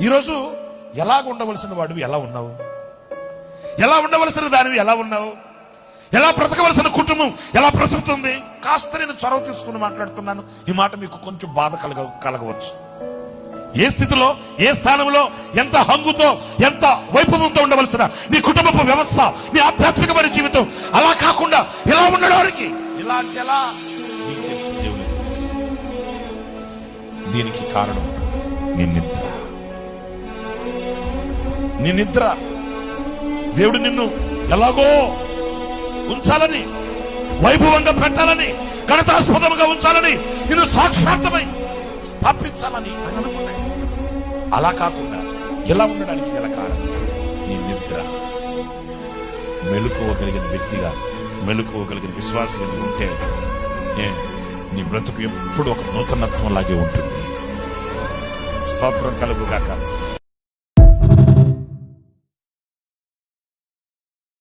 ఈరోజు ఎలాగ ఉండవలసిన వాడివి ఎలా ఉన్నావు? ఎలా ఉండవలసిన దానివి ఎలా ఉన్నావు? ఎలా బ్రతకవలసిన కుటుంబం ఎలా బ్రతుకుతుంది? కాస్త నేను చొరవ తీసుకుని మాట్లాడుతున్నాను. ఈ మాట మీకు కొంచెం బాధ కలగవచ్చు. ఏ స్థితిలో, ఏ స్థానంలో, ఎంత హంగుతో, ఎంత వైభవంతో ఉండవలసిన నీ కుటుంబపు వ్యవస్థ, నీ ఆధ్యాత్మికమైన జీవితం అలా కాకుండా ఎలా ఉండడానికి ఇలా అంటే ఎలా నీకు తెలుసు, దేవునికి తెలుసు. దీనికి కారణం నీ నిద్ర. నీ నిద్ర. దేవుడు నిన్ను ఎలాగో ఉంచాలని, వైభవంగా పెట్టాలని, ఘనతాస్పదముగా ఉంచాలని, నిన్ను సాక్షాత్తమై స్థాపించాలని అని అనుకున్నాడు. అలా కాకుండా ఎలా ఉండడానికి గల కారణం నీ నిద్ర. మెలుకోగలిగిన వ్యక్తిగా, మెలుకోగలిగిన విశ్వాసంగా ఉంటే నీ బ్రతుకు ఎప్పుడు ఒక నూతనత్వం లాగే ఉంటుంది. స్తోత్రం కలుగుగాక.